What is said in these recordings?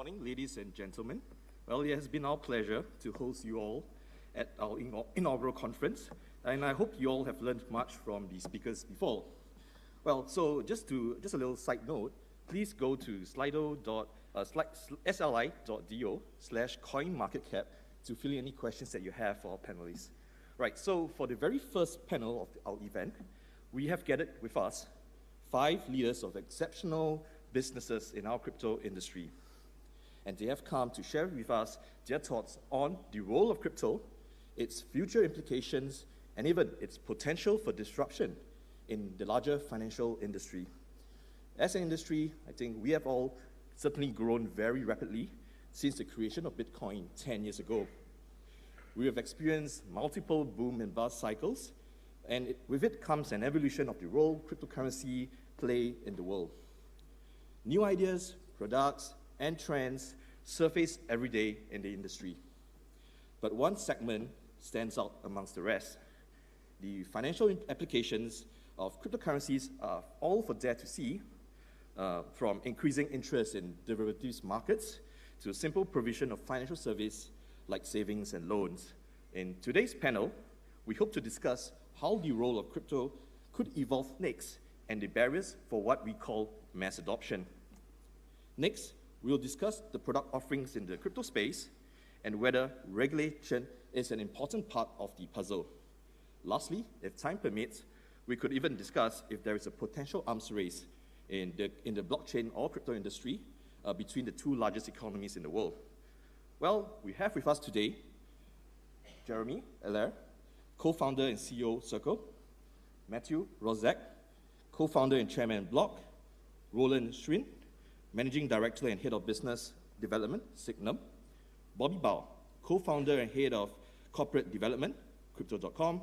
morning, ladies and gentlemen. Well, it has been our pleasure to host you all at our inaugural conference, and I hope you all have learned much from the speakers before. Well, so just a little side note, please go to sli.do/CoinMarketCap to fill in any questions that you have for our panelists. Right, so for the very first panel of our event, we have gathered with us 5 leaders of exceptional businesses in our crypto industry. And they have come to share with us their thoughts on the role of crypto, its future implications, and even its potential for disruption in the larger financial industry. As an industry, I think we have all certainly grown very rapidly since the creation of Bitcoin 10 years ago. We have experienced multiple boom and bust cycles, and with it comes an evolution of the role cryptocurrency play in the world. New ideas, products, and trends surface every day in the industry. But one segment stands out amongst the rest. The financial applications of cryptocurrencies are all for there to see, from increasing interest in derivatives markets to a simple provision of financial service like savings and loans. In today's panel, we hope to discuss how the role of crypto could evolve next and the barriers for what we call mass adoption. Next, we'll discuss the product offerings in the crypto space and whether regulation is an important part of the puzzle. Lastly, if time permits, we could even discuss if there is a potential arms race in the blockchain or crypto industry between the 2 largest economies in the world. Well, we have with us today Jeremy Allaire, co-founder and CEO of Circle, Matthew Roszak, co-founder and chairman of Bloq, Roland Schwinn, managing director and head of business development, Sygnum, Bobby Bao, co-founder and head of corporate development, Crypto.com,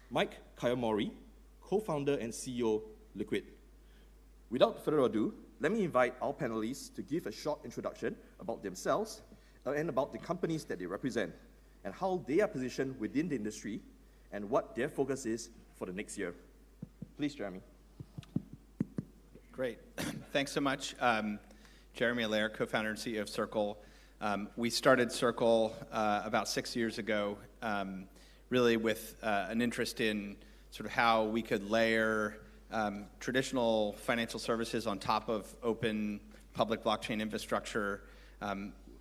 Mike Kayamori, co-founder and CEO, Liquid. Without further ado, let me invite our panelists to give a short introduction about themselves and about the companies that they represent and how they are positioned within the industry and what their focus is for the next year. Please, Jeremy. Great. Thanks so much. Jeremy Allaire, co-founder and CEO of Circle. We started Circle about 6 years ago, really with an interest in sort of how we could layer traditional financial services on top of open public blockchain infrastructure.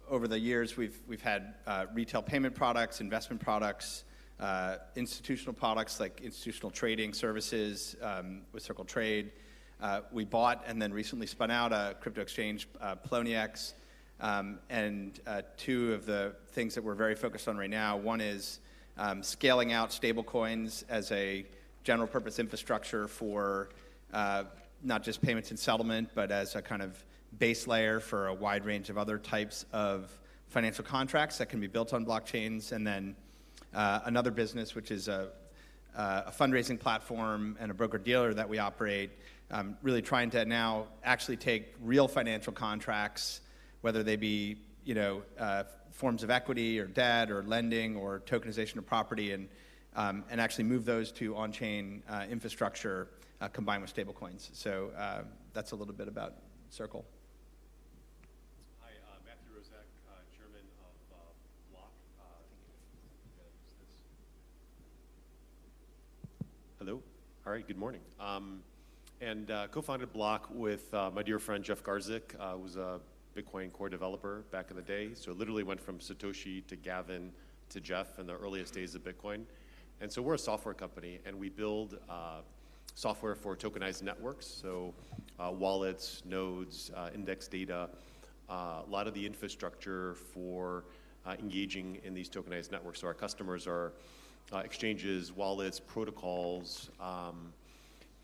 Over the years, we've had retail payment products, investment products, institutional products like institutional trading services with Circle Trade. We bought and then recently spun out a crypto exchange, Poloniex, and 2 of the things that we're very focused on right now. One is scaling out stablecoins as a general purpose infrastructure for not just payments and settlement, but as a kind of base layer for a wide range of other types of financial contracts that can be built on blockchains. And then another business, which is a fundraising platform and a broker-dealer that we operate, really trying to now actually take real financial contracts, whether they be forms of equity or debt or lending or tokenization of property, and actually move those to on-chain infrastructure combined with stablecoins. So that's a little bit about Circle. Hi, Matthew Roszak, chairman of Bloq. Hello. All right. Good morning. And co-founded Bloq with my dear friend Jeff Garzik, who was a Bitcoin core developer back in the day. So literally went from Satoshi to Gavin to Jeff in the earliest days of Bitcoin. And so we're a software company, and we build software for tokenized networks, so wallets, nodes, index data, a lot of the infrastructure for engaging in these tokenized networks. So our customers are exchanges, wallets, protocols,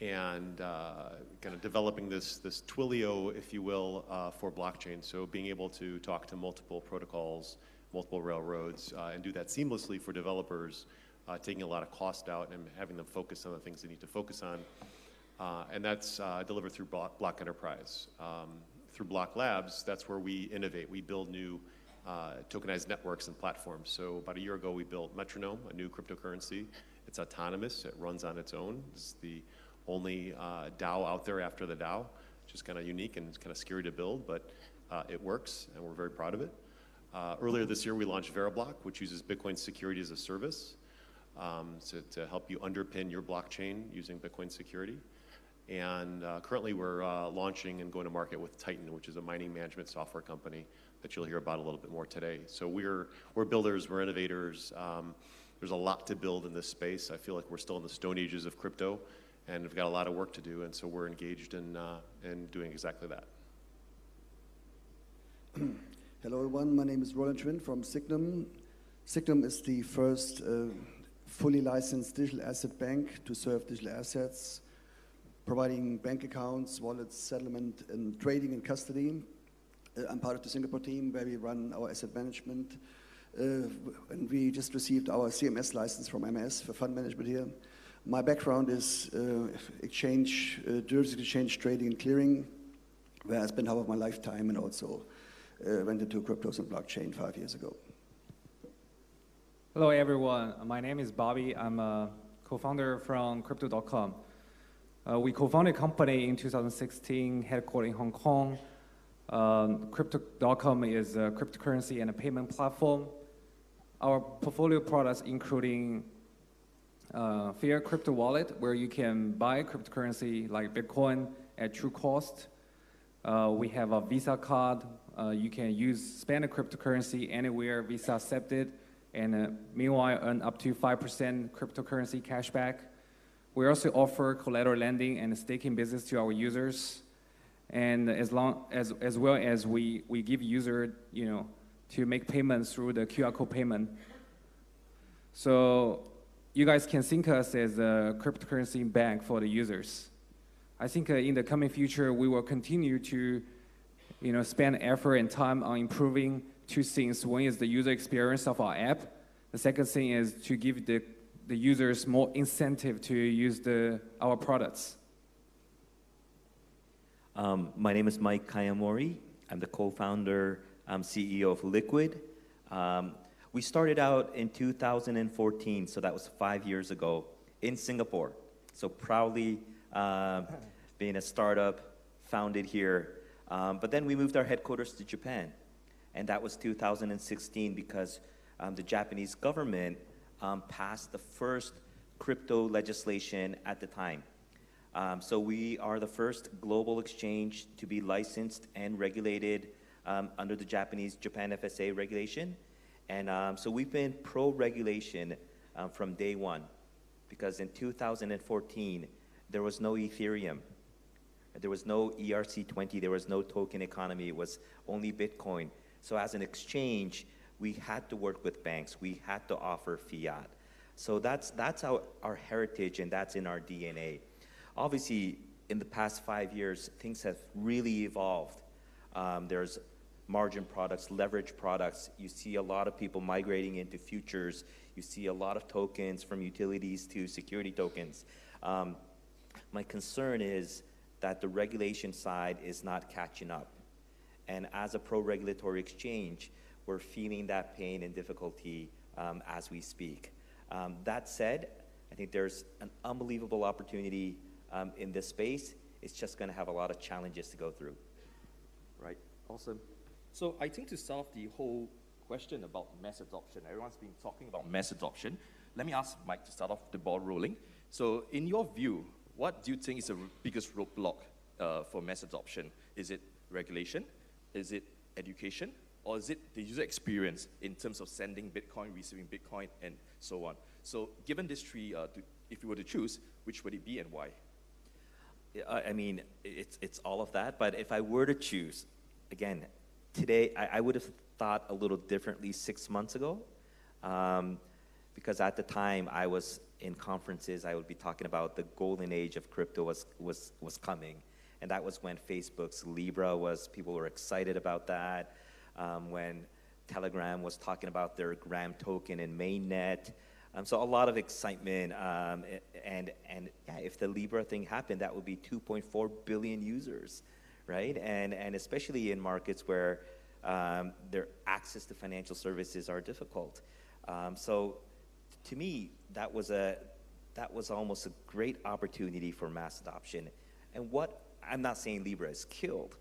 and kind of developing this Twilio, if you will, for blockchain. So being able to talk to multiple protocols, multiple railroads, and do that seamlessly for developers, taking a lot of cost out and having them focus on the things they need to focus on. And that's delivered through Bloq Enterprise. Through Bloq Labs, that's where we innovate. We build new tokenized networks and platforms. So about a year ago, we built Metronome, a new cryptocurrency. It's autonomous. It runs on its own. It's the only DAO out there after the DAO. which is kind of unique and it's kind of scary to build, but it works, and we're very proud of it. Earlier this year, we launched Bloq, which uses Bitcoin security as a service, so to help you underpin your blockchain using Bitcoin security. And currently, we're launching and going to market with Titan, which is a mining management software company that you'll hear about a little bit more today. So we're builders, we're innovators. There's a lot to build in this space. I feel like we're still in the stone ages of crypto, and we've got a lot of work to do, and so we're engaged in doing exactly that. Hello everyone, my name is Schwinn from Sygnum. Sygnum is the first fully licensed digital asset bank to serve digital assets, providing bank accounts, wallets, settlement, and trading and custody. I'm part of the Singapore team where we run our asset management. And we just received our CMS license from MS for fund management here. My background is exchange, derivative exchange, trading and clearing, where I spent half of my lifetime, and also went into cryptos and blockchain 5 years ago. Hello everyone, my name is Bobby. I'm a co-founder from Crypto.com. We co-founded a company in 2016, headquartered in Hong Kong. Crypto.com is a cryptocurrency and a payment platform. Our portfolio products including Fair Crypto Wallet, where you can buy cryptocurrency like Bitcoin at true cost. We have a Visa card. You can spend a cryptocurrency anywhere, Visa accepted, and meanwhile earn up to 5% cryptocurrency cashback. We also offer collateral lending and staking business to our users. And as well as we give user, to make payments through the QR code payment. So you guys can think us as a cryptocurrency bank for the users. I think in the coming future, we will continue to spend effort and time on improving two things. One is the user experience of our app. The second thing is to give the users more incentive to use our products. My name is Mike Kayamori. I'm the co-founder, CEO of Liquid. We started out in 2014, so that was 5 years ago, in Singapore. So proudly being a startup founded here. But then we moved our headquarters to Japan. And that was 2016 because the Japanese government passed the first crypto legislation at the time. So we are the first global exchange to be licensed and regulated under the Japan FSA regulation. And so we've been pro-regulation from day one, because in 2014, there was no Ethereum. There was no ERC20, there was no token economy, it was only Bitcoin. So as an exchange, we had to work with banks, we had to offer fiat. So that's our heritage, and that's in our DNA. Obviously, in the past 5 years, things have really evolved. There's margin products, leverage products. You see a lot of people migrating into futures. You see a lot of tokens from utilities to security tokens. My concern is that the regulation side is not catching up. And as a pro-regulatory exchange, we're feeling that pain and difficulty as we speak. That said, I think there's an unbelievable opportunity in this space. It's just going to have a lot of challenges to go through. Right, awesome. So I think to solve the whole question about mass adoption, everyone's been talking about mass adoption. Let me ask Mike to start off the ball rolling. So in your view, what do you think is the biggest roadblock for mass adoption? Is it regulation? Is it education? Or is it the user experience in terms of sending Bitcoin, receiving Bitcoin, and so on? So given these three, if you were to choose, which would it be and why? I mean, it's all of that, but if I were to choose, again, today, I would have thought a little differently 6 months ago, because at the time I was in conferences, I would be talking about the golden age of crypto was coming, and that was when Facebook's Libra people were excited about that, when Telegram was talking about their Gram token and mainnet. So a lot of excitement, and yeah, if the Libra thing happened, that would be 2.4 billion users, right? And especially in markets where their access to financial services are difficult. So to me, that was almost a great opportunity for mass adoption. And what I'm not saying Libra is killed,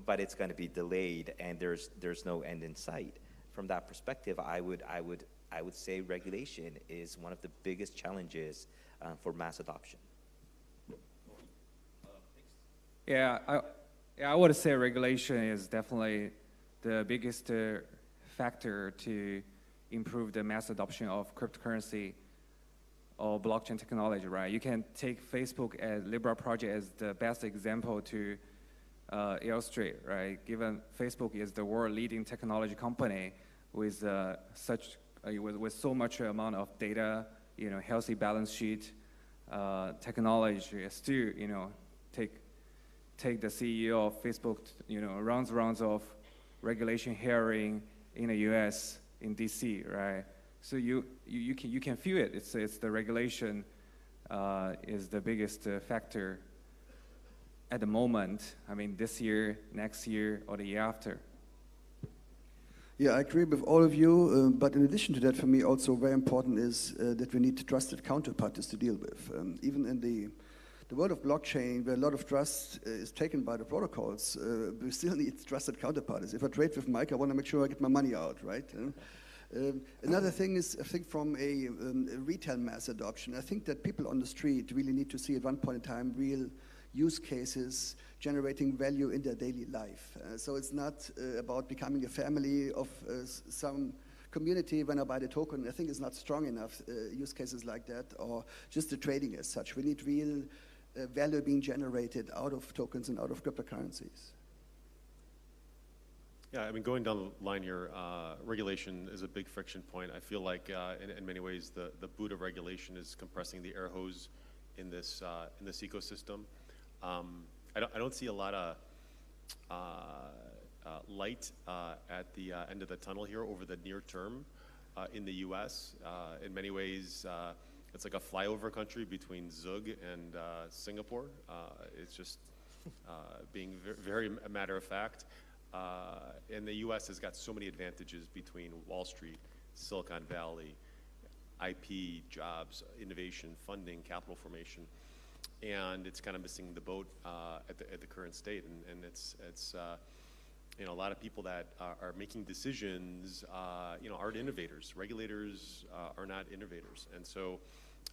but it's going to be delayed, and there's no end in sight. From that perspective, I would say regulation is one of the biggest challenges for mass adoption. Yeah, I would say regulation is definitely the biggest factor to improve the mass adoption of cryptocurrency or blockchain technology, right? You can take Facebook as Libra project as the best example to illustrate, right? Given Facebook is the world leading technology company with with so much amount of data, healthy balance sheet, technology, still, take the CEO of Facebook, rounds of regulation hearing in the U.S. in D.C., right? So you can feel it. It's the regulation is the biggest factor at the moment. I mean, this year, next year, or the year after. Yeah, I agree with all of you, but in addition to that, for me also very important is that we need trusted counterparties to deal with. Even in the world of blockchain, where a lot of trust is taken by the protocols, we still need trusted counterparties. If I trade with Mike, I want to make sure I get my money out, right? Another thing is, I think from a retail mass adoption, I think that people on the street really need to see at one point in time real use cases generating value in their daily life. So it's not about becoming a family of some community when I buy the token. I think it's not strong enough, use cases like that, or just the trading as such. We need real value being generated out of tokens and out of cryptocurrencies. Yeah, I mean, going down the line here, regulation is a big friction point. I feel like in many ways the boot of regulation is compressing the air hose in this ecosystem. I don't see a lot of light at the end of the tunnel here over the near term in the U.S. In many ways, it's like a flyover country between Zug and Singapore. It's just being very matter of fact. And the U.S. has got so many advantages between Wall Street, Silicon Valley, IP, jobs, innovation, funding, capital formation, and it's kind of missing the boat at the current state. And it's a lot of people that are making decisions, aren't innovators. Regulators are not innovators, and so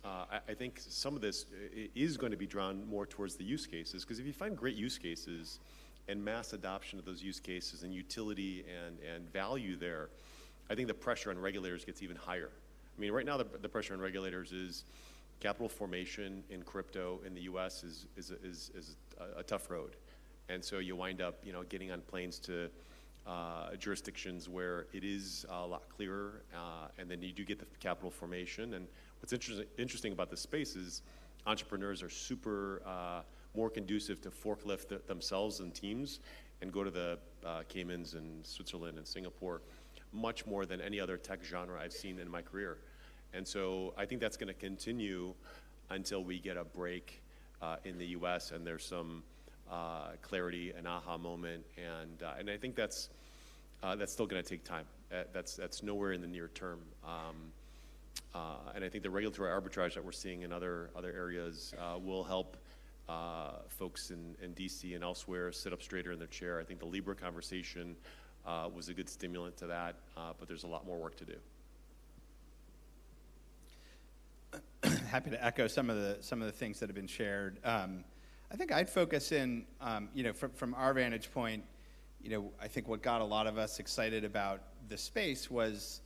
I think some of this is going to be drawn more towards the use cases, because if you find great use cases and mass adoption of those use cases and utility and value there, I think the pressure on regulators gets even higher. I mean, right now the pressure on regulators is capital formation in crypto in the U.S. is a tough road, and so you wind up getting on planes to jurisdictions where it is a lot clearer, and then you do get the capital formation. And what's interesting about this space is entrepreneurs are super more conducive to forklift themselves and teams and go to the Caymans and Switzerland and Singapore much more than any other tech genre I've seen in my career. And so I think that's going to continue until we get a break in the U.S. and there's some clarity, an aha moment, and I think that's still going to take time. That's nowhere in the near term. And I think the regulatory arbitrage that we're seeing in other areas will help folks in DC and elsewhere sit up straighter in their chair. I think the Libra conversation was a good stimulant to that, but there's a lot more work to do. Happy to echo some of the things that have been shared. I think I'd focus in, from our vantage point, I think what got a lot of us excited about the space was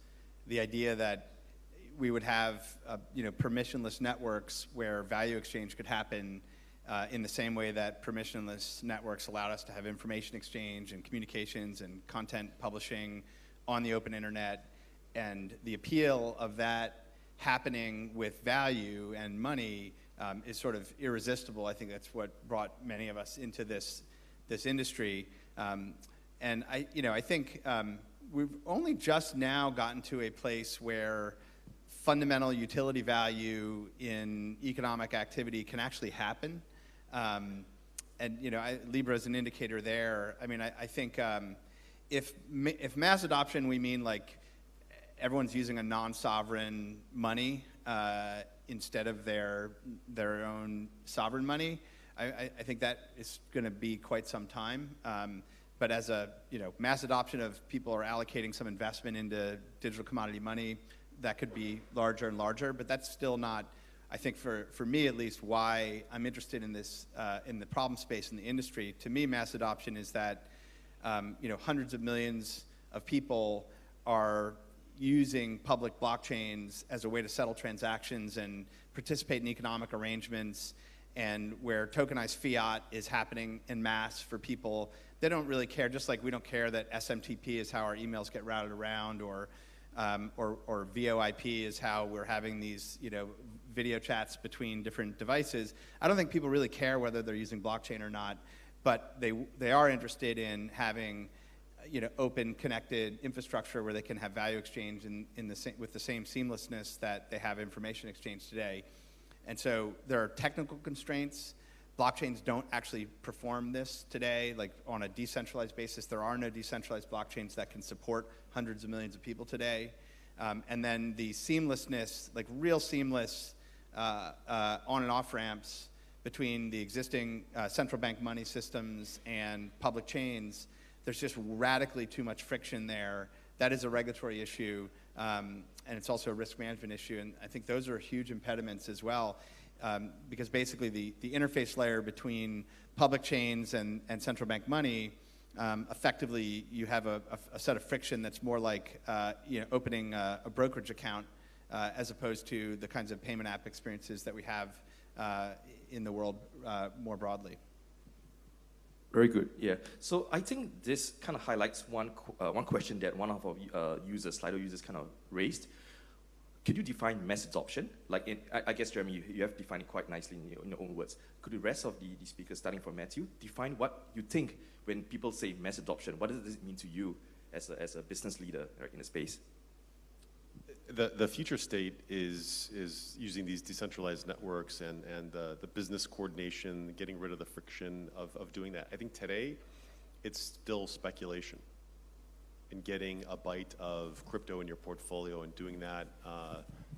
the idea that we would have, permissionless networks where value exchange could happen in the same way that permissionless networks allowed us to have information exchange and communications and content publishing on the open internet. And the appeal of that happening with value and money is sort of irresistible. I think that's what brought many of us into this industry. And I think we've only just now gotten to a place where fundamental utility value in economic activity can actually happen. And Libra is an indicator there. I mean, I think if mass adoption, we mean like everyone's using a non-sovereign money instead of their own sovereign money, I think that is going to be quite some time. But as a mass adoption of people are allocating some investment into digital commodity money, that could be larger and larger. But that's still not, I think for me at least, why I'm interested in this in the problem space in the industry. To me, mass adoption is that hundreds of millions of people are using public blockchains as a way to settle transactions and participate in economic arrangements, and where tokenized fiat is happening en masse for people. They don't really care, just like we don't care that SMTP is how our emails get routed around, or VoIP is how we're having these video chats between different devices. I don't think people really care whether they're using blockchain or not, but they are interested in having open, connected infrastructure where they can have value exchange with the same seamlessness that they have information exchange today. And so there are technical constraints. Blockchains don't actually perform this today. Like on a decentralized basis, there are no decentralized blockchains that can support hundreds of millions of people today. And then the seamlessness, like real seamless on and off ramps between the existing central bank money systems and public chains, there's just radically too much friction there. That is a regulatory issue, and it's also a risk management issue. And I think those are huge impediments as well, because basically the interface layer between public chains and central bank money, effectively you have a set of friction that's more like opening a brokerage account as opposed to the kinds of payment app experiences that we have in the world more broadly. Very good, yeah. So I think this kind of highlights one question that one of our users, Slido users, kind of raised. Could you define mass adoption? Like, I guess, Jeremy, you have defined it quite nicely in your own words. Could the rest of the speakers, starting from Matthew, define what you think when people say mass adoption? What does it mean to you as a business leader, right, in the space? The future state is using these decentralized networks and the business coordination, getting rid of the friction of doing that. I think today, it's still speculation in getting a bite of crypto in your portfolio and doing that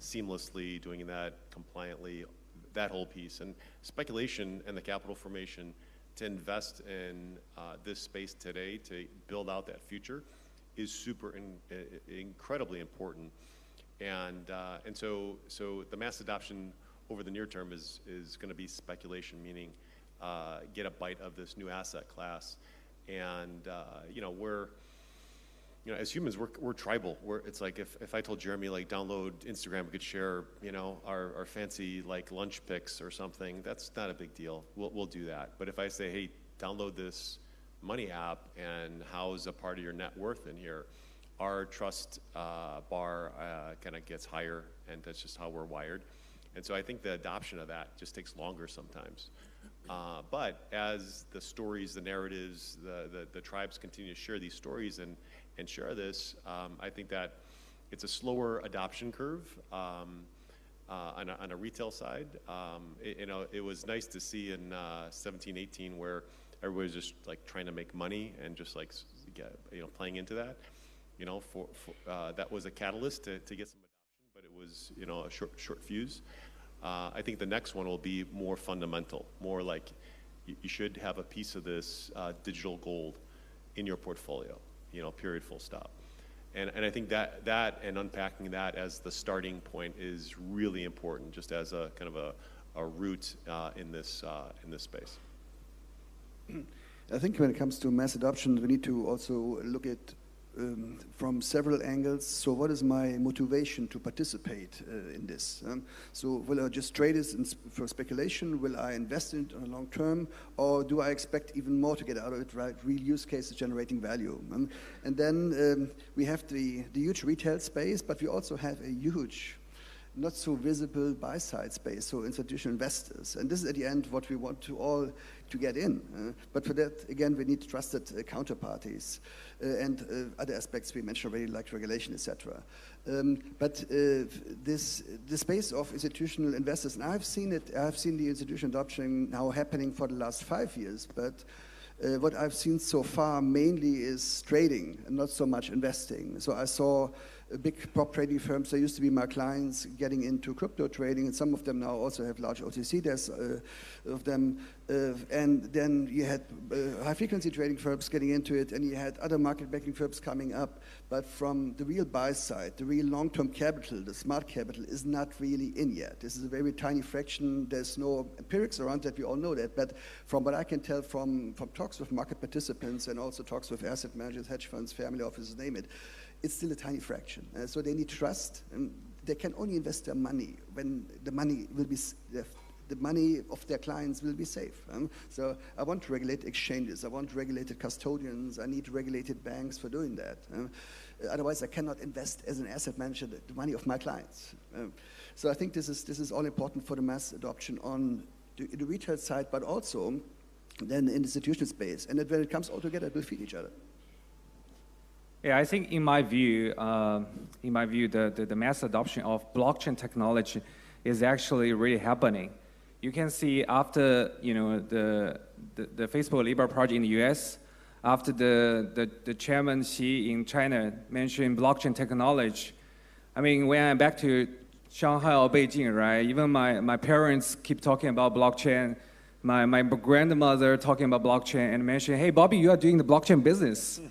seamlessly, doing that compliantly, that whole piece. And speculation and the capital formation to invest in this space today to build out that future is incredibly important. And so the mass adoption over the near term is going to be speculation, meaning get a bite of this new asset class. And we're as humans we're tribal. It's like if I told Jeremy like download Instagram, we could share our fancy like lunch pics or something. That's not a big deal. We'll do that. But if I say, hey, download this money app and house a part of your net worth in here, our trust bar kind of gets higher, and that's just how we're wired. And so I think the adoption of that just takes longer sometimes. But as the stories, the narratives, the tribes continue to share these stories and share this, I think that it's a slower adoption curve on a retail side. It was nice to see in 17, 18 where everybody was just like trying to make money and just like playing into that. That was a catalyst to get some adoption, but it was a short fuse. I think the next one will be more fundamental, more like you should have a piece of this digital gold in your portfolio, period, full stop. And I think that and unpacking that as the starting point is really important, just as a kind of a root in this space. I think when it comes to mass adoption, we need to also look at from several angles. So what is my motivation to participate in this? So will I just trade this for speculation? Will I invest in it on a long term? Or do I expect even more to get out of it, right? Real use cases generating value. And then we have the huge retail space, but we also have a huge, not so visible buy-side space, so institutional investors. And this is at the end what we want to get in. But for that, again, we need trusted counterparties and other aspects we mentioned already, like regulation, etc. But the space of institutional investors, and I've seen the institutional adoption now happening for the last 5 years, but what I've seen so far mainly is trading and not so much investing. So I saw big prop trading firms, they used to be my clients, getting into crypto trading, and some of them now also have large OTC desks of them And then you had high-frequency trading firms getting into it, and you had other market-making firms coming up. But from the real buy side, the real long-term capital, the smart capital, is not really in yet. This is a very tiny fraction. There's no empirics around that. We all know that. But from what I can tell from talks with market participants and also talks with asset managers, hedge funds, family offices, name it, it's still a tiny fraction. So they need trust. And they can only invest their money when the money will be the money of their clients will be safe. So I want to regulate exchanges. I want regulated custodians. I need regulated banks for doing that. Otherwise, I cannot invest as an asset manager the money of my clients. So I think this is all important for the mass adoption on the retail side, but also then in the institutional space. And that when it comes all together, it will feed each other. Yeah, I think in my view, the mass adoption of blockchain technology is actually really happening. You can see after the Facebook Libra project in the US, after the chairman Chee in China mentioned blockchain technology. I mean, when I'm back to Shanghai or Beijing, right? Even my parents keep talking about blockchain. My grandmother talking about blockchain and mentioning, hey, Bobby, you are doing the blockchain business.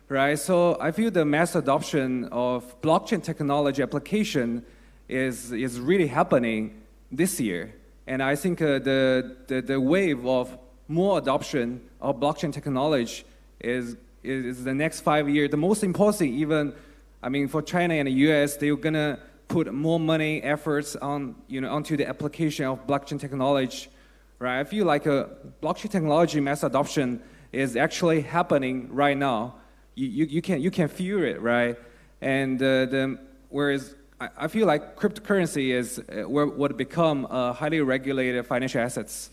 Right, so I feel the mass adoption of blockchain technology application is really happening this year, and I think the wave of more adoption of blockchain technology is the next 5 years. The most important thing, even, I mean, for China and the US, they're gonna put more money, efforts on onto the application of blockchain technology. Right, I feel like a blockchain technology mass adoption is actually happening right now. You can feel it, right? And whereas I feel like cryptocurrency is would become a highly regulated financial assets,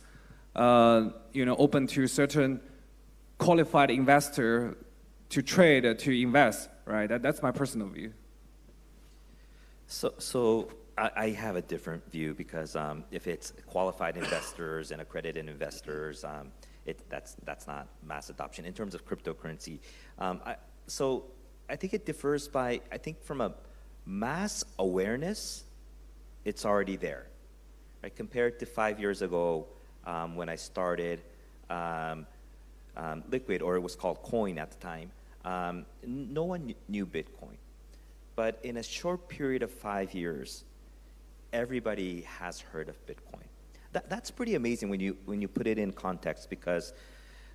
open to certain qualified investor to trade, to invest, right? That's my personal view. So I have a different view because if it's qualified investors and accredited investors, that's not mass adoption in terms of cryptocurrency. So I think it differs by, I think from a mass awareness, it's already there. Right? Compared to 5 years ago when I started Liquid, or it was called Coin at the time, no one knew Bitcoin. But in a short period of 5 years, everybody has heard of Bitcoin. That's pretty amazing when you put it in context, because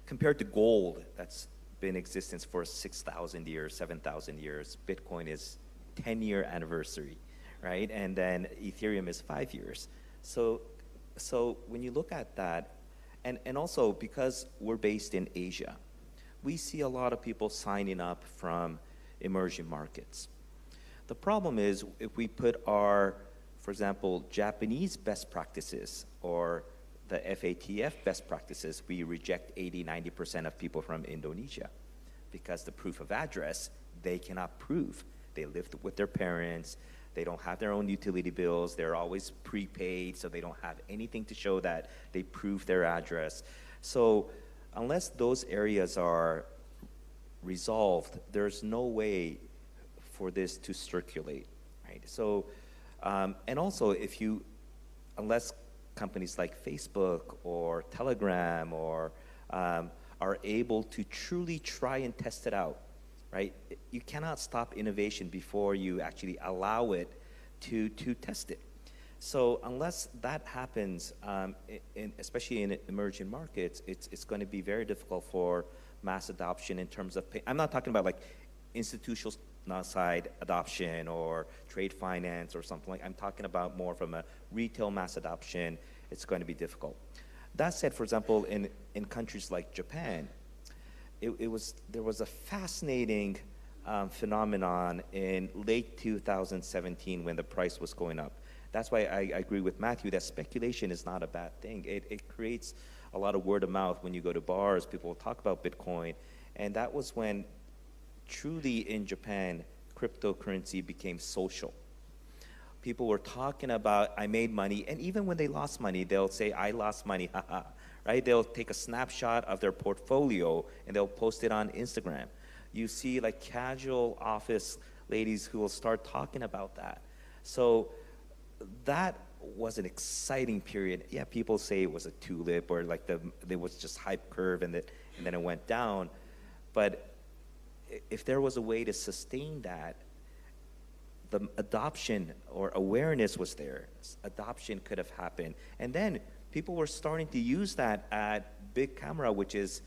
compared to gold, that's been in existence for 6,000 years, 7,000 years, Bitcoin is 10-year anniversary, right? And then Ethereum is 5 years. So when you look at that, and also because we're based in Asia, we see a lot of people signing up from emerging markets. The problem is if we put our, for example, Japanese best practices or the FATF best practices, we reject 80–90% of people from Indonesia because the proof of address, they cannot prove. They live with their parents, they don't have their own utility bills, they're always prepaid, so they don't have anything to show that they prove their address. So unless those areas are resolved, there's no way for this to circulate, right? So, and also unless companies like Facebook or Telegram or are able to truly try and test it out, right? You cannot stop innovation before you actually allow it to test it. So unless that happens, especially in emerging markets, it's going to be very difficult for mass adoption in terms of I'm not talking about like institutional side adoption or trade finance or something like. I'm talking about more from a retail mass adoption. It's going to be difficult. That said, for example, in countries like Japan, there was a fascinating phenomenon in late 2017 when the price was going up. That's why I agree with Matthew that speculation is not a bad thing. It creates a lot of word of mouth when you go to bars. People will talk about Bitcoin. And that was when truly in Japan, cryptocurrency became social. People were talking about, I made money. And even when they lost money, they'll say, I lost money, haha. Right? They'll take a snapshot of their portfolio and they'll post it on Instagram. You see like casual office ladies who will start talking about that. So that was an exciting period. Yeah, people say it was a tulip or like there was just hype curve and then it went down. But if there was a way to sustain that, the adoption or awareness was there. Adoption could have happened. And then people were starting to use that at big camera, which is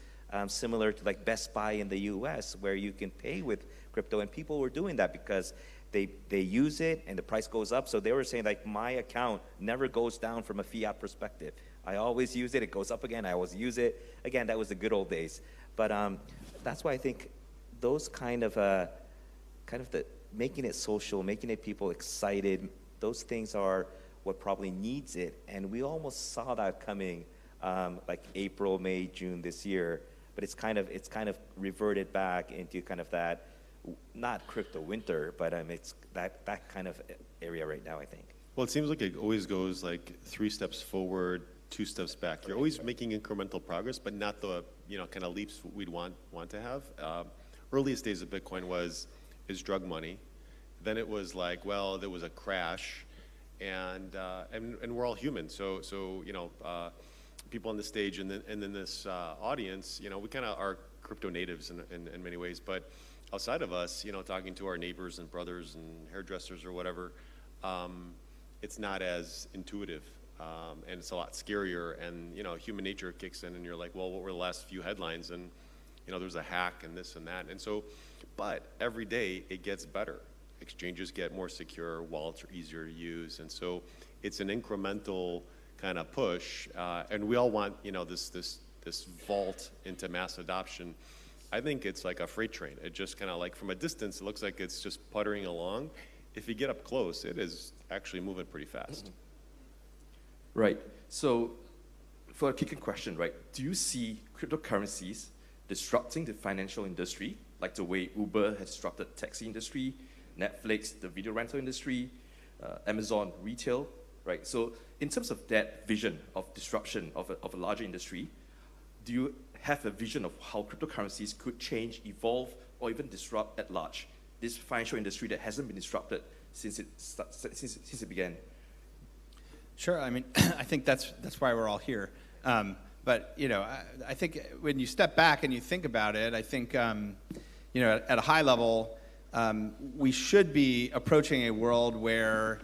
similar to like Best Buy in the US, where you can pay with crypto. And people were doing that because they use it and the price goes up. So they were saying like, my account never goes down from a fiat perspective. I always use it, it goes up again, I always use it. Again, that was the good old days. But that's why I think those kind of the making it social, making it people excited, those things are what probably needs it. And we almost saw that coming like April, May, June this year. But it's kind of reverted back into kind of that, not crypto winter, but it's that kind of area right now, I think. Well, it seems like it always goes like 3 steps forward, 2 steps back. You're always making incremental progress, but not the kind of leaps we'd want to have. Earliest days of Bitcoin is drug money. Then it was like, well, there was a crash, and we're all human. So people on the stage and then this audience, we kind of are crypto natives in many ways, but outside of us, talking to our neighbors and brothers and hairdressers or whatever, it's not as intuitive, and it's a lot scarier. And human nature kicks in, and you're like, well, what were the last few headlines? And there's a hack and this and that. And so, but every day it gets better. Exchanges get more secure, wallets are easier to use, and so it's an incremental kind of push. And we all want this vault into mass adoption. I think it's like a freight train. It just kind of like from a distance, it looks like it's just puttering along. If you get up close, it is actually moving pretty fast. Right. So for a kicking question, right, do you see cryptocurrencies disrupting the financial industry, like the way Uber has disrupted the taxi industry, Netflix, the video rental industry, Amazon, retail, right? So in terms of that vision of disruption of a larger industry, do you have a vision of how cryptocurrencies could change, evolve, or even disrupt at large this financial industry that hasn't been disrupted since it began? Sure. I mean, I think that's why we're all here. But I think when you step back and you think about it, I think at a high level, we should be approaching a world where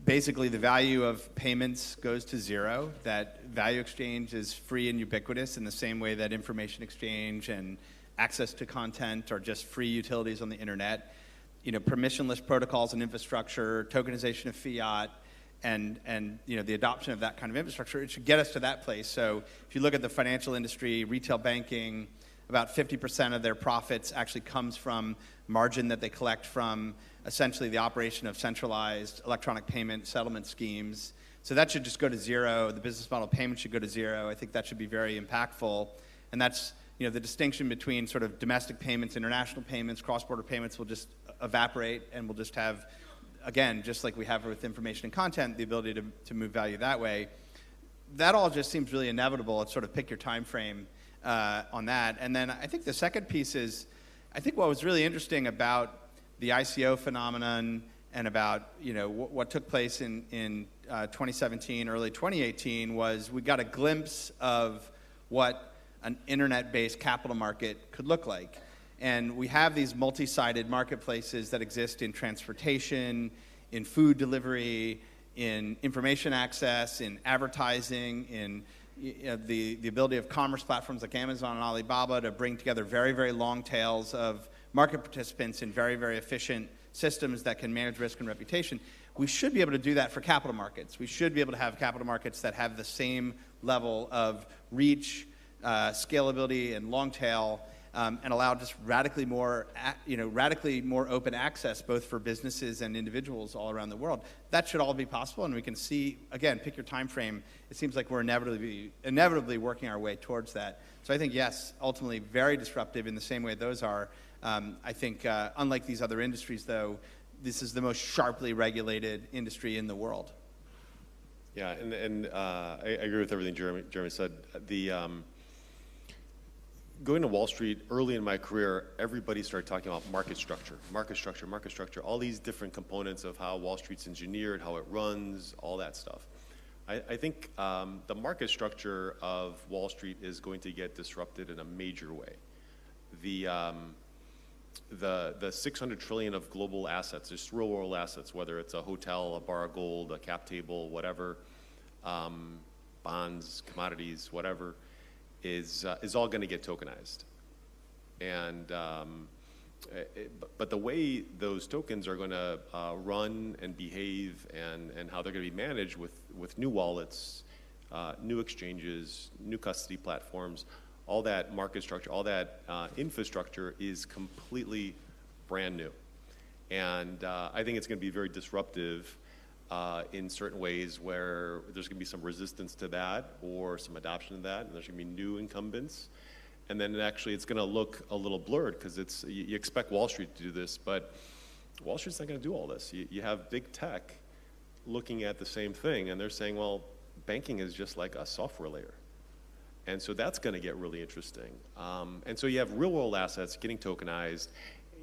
basically the value of payments goes to zero, that value exchange is free and ubiquitous in the same way that information exchange and access to content are just free utilities on the internet. Permissionless protocols and infrastructure, tokenization of fiat, and the adoption of that kind of infrastructure, it should get us to that place. So if you look at the financial industry, retail banking, about 50% of their profits actually comes from margin that they collect from essentially the operation of centralized electronic payment settlement schemes. So that should just go to zero. The business model payment should go to zero. I think that should be very impactful. And that's, the distinction between sort of domestic payments, international payments, cross-border payments will just evaporate, and we'll just have, again, just like we have with information and content, the ability to move value that way. That all just seems really inevitable. It's sort of pick your time frame on that. And then I think the second piece is, I think what was really interesting about the ICO phenomenon and about what took place in 2017, early 2018 was we got a glimpse of what an internet-based capital market could look like. And we have these multi-sided marketplaces that exist in transportation, in food delivery, in information access, in advertising, in the ability of commerce platforms like Amazon and Alibaba to bring together very, very long tails of market participants in very, very efficient systems that can manage risk and reputation. We should be able to do that for capital markets. We should be able to have capital markets that have the same level of reach, scalability, and long tail, and allow just radically more open access, both for businesses and individuals all around the world. That should all be possible, and we can see, again, pick your time frame. It seems like we're inevitably working our way towards that. So I think, yes, ultimately very disruptive in the same way those are. I think, unlike these other industries, though, this is the most sharply regulated industry in the world. Yeah, and I agree with everything Jeremy said. going to Wall Street early in my career, everybody started talking about market structure, all these different components of how Wall Street's engineered, how it runs, all that stuff. I think the market structure of Wall Street is going to get disrupted in a major way. The 600 trillion of global assets, just real world assets, whether it's a hotel, a bar of gold, a cap table, whatever, bonds, commodities, whatever, is all going to get tokenized. And but the way those tokens are going to run and behave and how they're going to be managed with new wallets, new exchanges, new custody platforms, all that market structure, all that infrastructure is completely brand new. And I think it's going to be very disruptive in certain ways where there's going to be some resistance to that or some adoption of that, and there's going to be new incumbents. And then actually it's going to look a little blurred because you expect Wall Street to do this, but Wall Street's not going to do all this. You have big tech looking at the same thing, and they're saying, well, banking is just like a software layer. And so that's going to get really interesting. And so you have real world assets getting tokenized,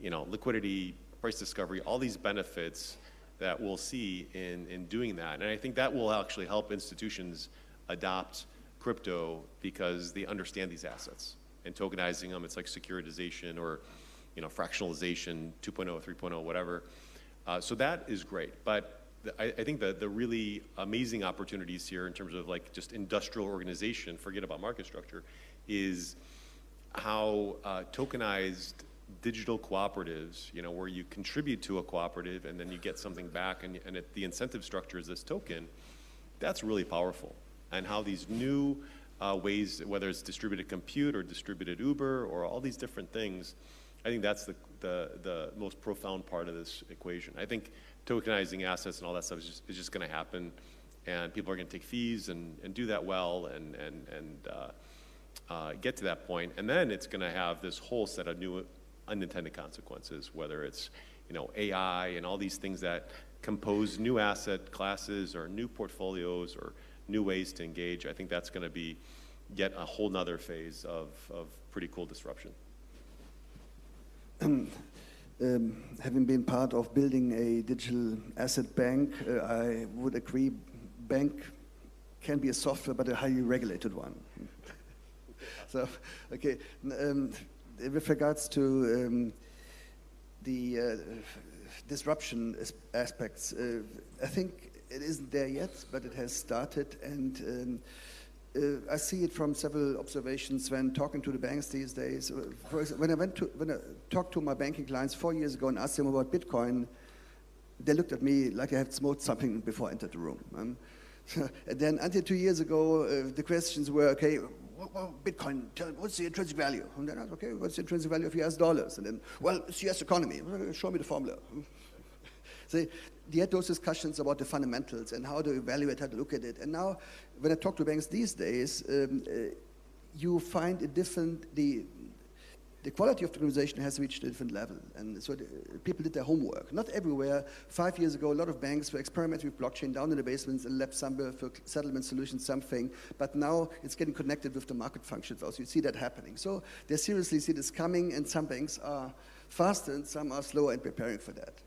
liquidity, price discovery, all these benefits that we'll see in doing that. And I think that will actually help institutions adopt crypto because they understand these assets. And tokenizing them, it's like securitization or fractionalization 2.0, 3.0, whatever. So that is great. But I think the really amazing opportunities here in terms of like just industrial organization, forget about market structure, is how tokenized digital cooperatives, where you contribute to a cooperative and then you get something back, and the incentive structure is this token, that's really powerful. And how these new ways, whether it's distributed compute or distributed Uber or all these different things, I think that's the most profound part of this equation. I think tokenizing assets and all that stuff is just going to happen, and people are going to take fees and do that well and get to that point. And then it's going to have this whole set of new unintended consequences, whether it's AI and all these things that compose new asset classes or new portfolios or new ways to engage. I think that's going to be yet a whole nother phase of pretty cool disruption. Having been part of building a digital asset bank, I would agree bank can be a software, but a highly regulated one. So, okay, with regards to the disruption aspects, I think it isn't there yet, but it has started, and I see it from several observations when talking to the banks these days. For example, when I talked to my banking clients 4 years ago and asked them about Bitcoin, they looked at me like I had smoked something before I entered the room. And then until 2 years ago, the questions were, okay, well, Bitcoin, what's the intrinsic value? And then I was, okay, what's the intrinsic value of US dollars? And then, well, it's US economy. Show me the formula. So they had those discussions about the fundamentals and how to evaluate, how to look at it. And now, when I talk to banks these days, you find the quality of the organization has reached a different level. And so people did their homework. Not everywhere. 5 years ago, a lot of banks were experimenting with blockchain down in the basements and left somewhere for settlement solutions, something. But now it's getting connected with the market functions also. You see that happening. So they seriously see this coming, and some banks are faster and some are slower in preparing for that.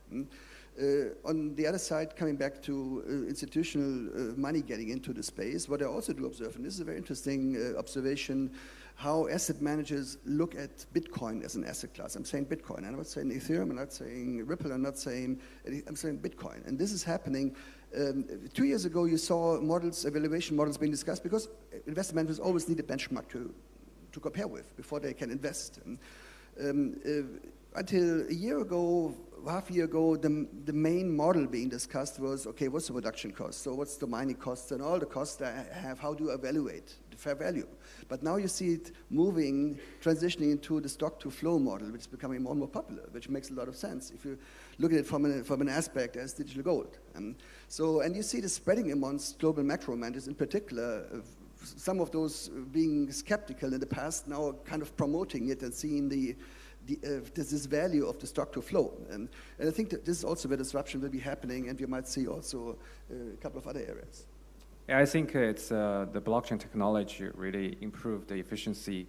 On the other side, coming back to institutional money getting into the space, what I also do observe, and this is a very interesting observation, how asset managers look at Bitcoin as an asset class. I'm saying Bitcoin. I'm not saying Ethereum. I'm not saying Ripple. I'm saying Bitcoin. And this is happening. 2 years ago, you saw models, evaluation models being discussed because investment managers always need a benchmark to compare with before they can invest. Until a year ago, half a year ago, the main model being discussed was, okay, what's the production cost? So what's the mining costs and all the costs that I have? How do you evaluate the fair value? But now you see it moving, transitioning into the stock-to-flow model, which is becoming more and more popular, which makes a lot of sense if you look at it from an aspect as digital gold. And you see the spreading amongst global macro managers in particular, some of those being skeptical in the past, now kind of promoting it and seeing this value of the stock to flow. And I think that this is also where disruption will be happening, and we might see also a couple of other areas. Yeah, I think it's the blockchain technology really improved the efficiency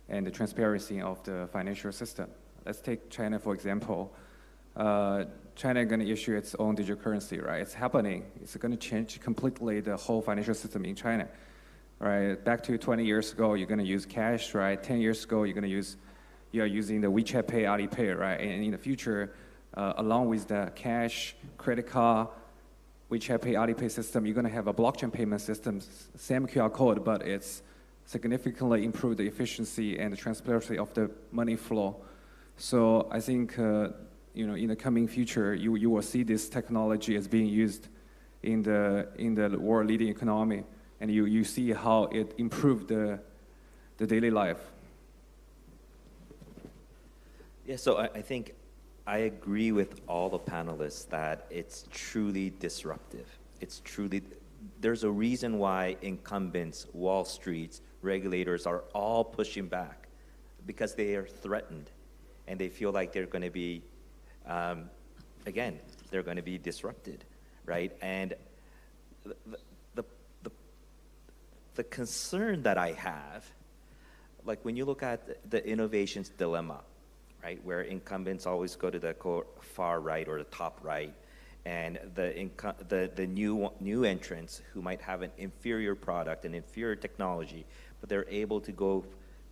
and the transparency of the financial system. Let's take China, for example. China is going to issue its own digital currency, right? It's happening. It's going to change completely the whole financial system in China, right? Back to 20 years ago, you're going to use cash, right? 10 years ago, you're using the WeChat Pay, Alipay, right? And in the future, along with the cash, credit card, WeChat Pay, Alipay system, you're going to have a blockchain payment system, same QR code, but it's significantly improved the efficiency and the transparency of the money flow. So I think in the coming future, you will see this technology as being used in the world leading economy, and you see how it improved the daily life. Yeah, so I think I agree with all the panelists that it's truly disruptive. There's a reason why incumbents, Wall Street, regulators are all pushing back, because they are threatened and they feel like they're going to be, they're going to be disrupted, right? And the concern that I have, like when you look at the innovations dilemma, right, where incumbents always go to the far right or the top right, and the new entrants who might have an inferior product, an inferior technology, but they're able to go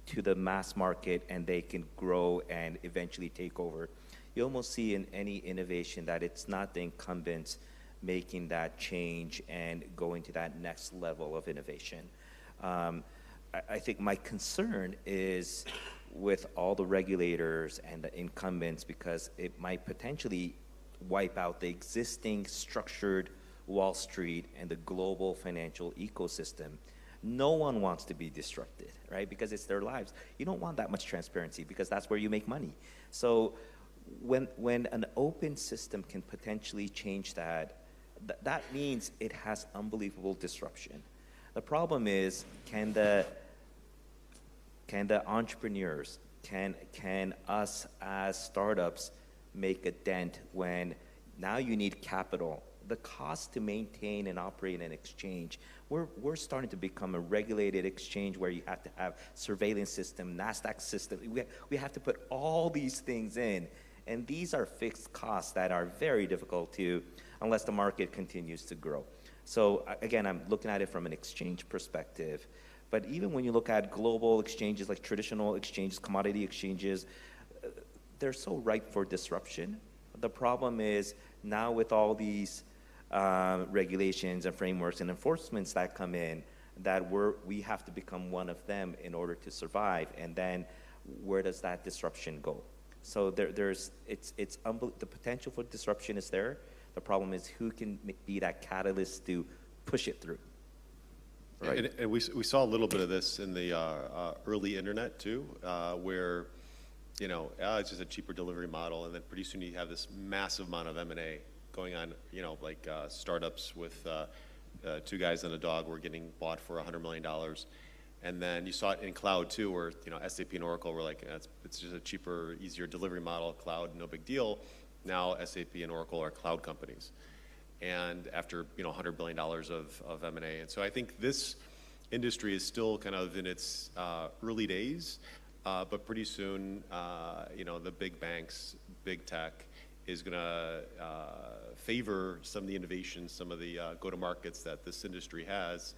to the mass market and they can grow and eventually take over. You almost see in any innovation that it's not the incumbents making that change and going to that next level of innovation. I think my concern is with all the regulators and the incumbents, because it might potentially wipe out the existing structured Wall Street and the global financial ecosystem. No one wants to be disrupted, right? Because it's their lives. You don't want that much transparency because that's where you make money. So when an open system can potentially change that, that means it has unbelievable disruption. The problem is, can the entrepreneurs, can us as startups make a dent when now you need capital? The cost to maintain and operate an exchange, we're starting to become a regulated exchange where you have to have surveillance system, NASDAQ system. We have to put all these things in, and these are fixed costs that are very difficult to, unless the market continues to grow. So again, I'm looking at it from an exchange perspective, but even when you look at global exchanges, like traditional exchanges, commodity exchanges, they're so ripe for disruption. The problem is now with all these regulations and frameworks and enforcements that come in, that we have to become one of them in order to survive. And then where does that disruption go? So the potential for disruption is there. The problem is who can be that catalyst to push it through. Right. And we saw a little bit of this in the early internet too, where it's just a cheaper delivery model, and then pretty soon you have this massive amount of M&A going on, like startups with two guys and a dog were getting bought for $100 million. And then you saw it in cloud too, where SAP and Oracle were like, it's just a cheaper, easier delivery model, cloud, no big deal. Now SAP and Oracle are cloud companies. And after $100 billion of M&A. And so I think this industry is still kind of in its early days, but pretty soon, the big banks, big tech, is going to favor some of the innovations, some of the go-to-markets that this industry has,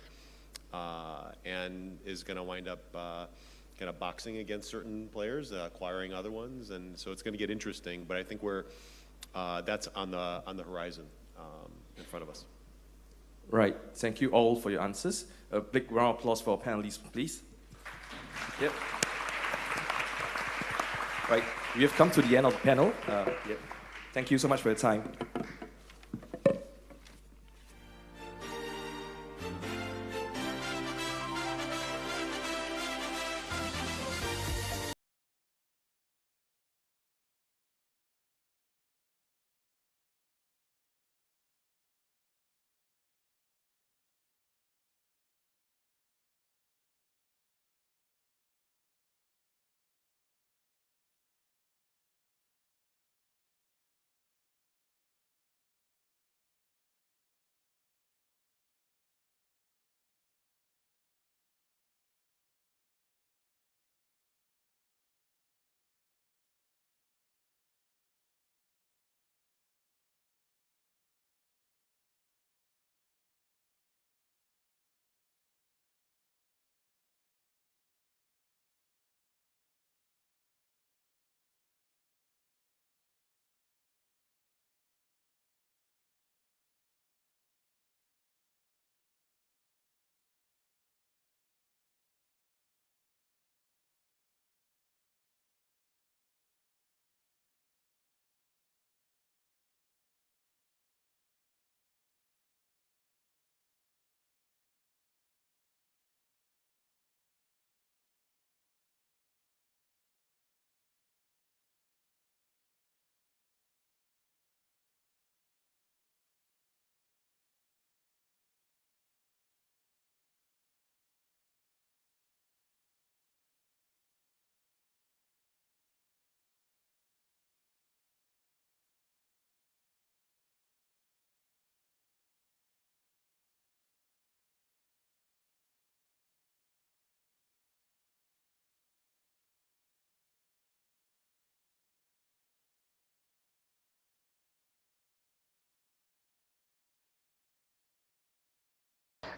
and is going to wind up kind of boxing against certain players, acquiring other ones, and so it's going to get interesting. But I think that's on the horizon in front of us. Right. Thank you all for your answers. A big round of applause for our panelists, please. Yep. Right. We have come to the end of the panel. Yep. Thank you so much for your time.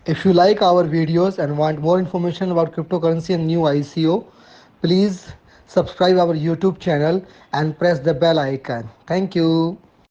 If you like our videos and want more information about cryptocurrency and new ICO, please subscribe our YouTube channel and press the bell icon. Thank you.